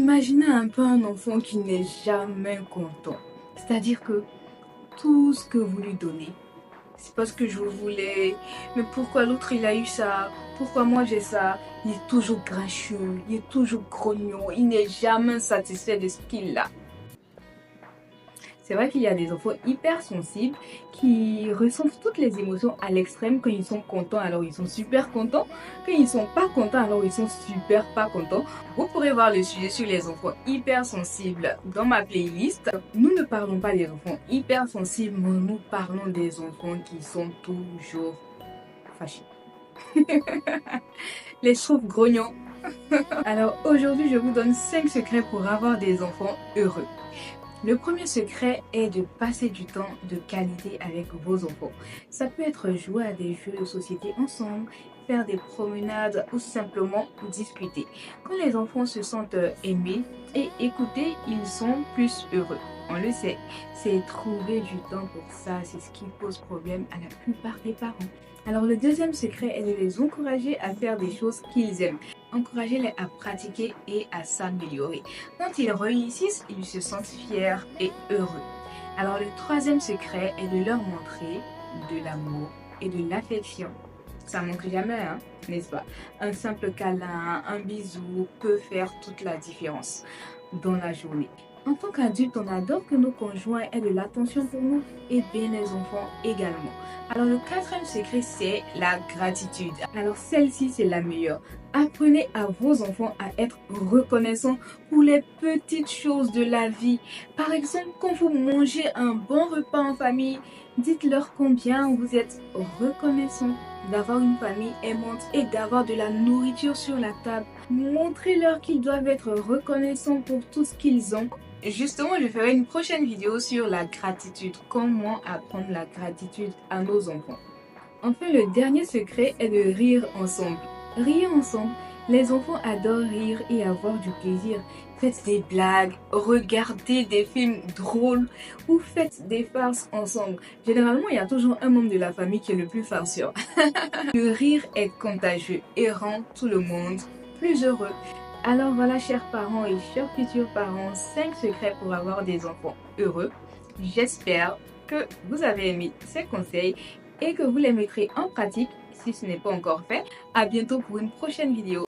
Imaginez un peu un enfant qui n'est jamais content. C'est-à-dire que tout ce que vous lui donnez, c'est parce que je voulais, mais pourquoi l'autre il a eu ça? Pourquoi moi j'ai ça? Il est toujours grincheux, il est toujours grognon, il n'est jamais satisfait de ce qu'il a. C'est vrai qu'il y a des enfants hypersensibles qui ressentent toutes les émotions à l'extrême. Quand ils sont contents, alors ils sont super contents. Quand ils sont pas contents, alors ils sont super pas contents. Vous pourrez voir le sujet sur les enfants hypersensibles dans ma playlist. Nous ne parlons pas des enfants hypersensibles, mais nous parlons des enfants qui sont toujours fâchés. Les chauves grognons. Alors aujourd'hui, je vous donne 5 secrets pour avoir des enfants heureux. Le premier secret est de passer du temps de qualité avec vos enfants. Ça peut être jouer à des jeux de société ensemble, faire des promenades ou simplement discuter. Quand les enfants se sentent aimés et écoutés, ils sont plus heureux. On le sait, c'est trouver du temps pour ça, c'est ce qui pose problème à la plupart des parents. Alors le deuxième secret est de les encourager à faire des choses qu'ils aiment. Encouragez-les à pratiquer et à s'améliorer. Quand ils réussissent, ils se sentent fiers et heureux. Alors le troisième secret est de leur montrer de l'amour et de l'affection. Ça manque jamais, hein, n'est-ce pas? Un simple câlin, un bisou peut faire toute la différence dans la journée. En tant qu'adulte, on adore que nos conjoints aient de l'attention pour nous et bien les enfants également. Alors le quatrième secret, c'est la gratitude. Alors celle-ci, c'est la meilleure. Apprenez à vos enfants à être reconnaissants pour les petites choses de la vie. Par exemple, quand vous mangez un bon repas en famille, dites-leur combien vous êtes reconnaissant d'avoir une famille aimante et d'avoir de la nourriture sur la table. Montrez-leur qu'ils doivent être reconnaissants pour tout ce qu'ils ont. Justement, je ferai une prochaine vidéo sur la gratitude. Comment apprendre la gratitude à nos enfants. Enfin, le dernier secret est de rire ensemble. Rire ensemble. Les enfants adorent rire et avoir du plaisir. Faites des blagues, regardez des films drôles ou faites des farces ensemble. Généralement, il y a toujours un membre de la famille qui est le plus farceur. Le rire est contagieux et rend tout le monde plus heureux. Alors voilà, chers parents et chers futurs parents, 5 secrets pour avoir des enfants heureux. J'espère que vous avez aimé ces conseils et que vous les mettrez en pratique si ce n'est pas encore fait. À bientôt pour une prochaine vidéo.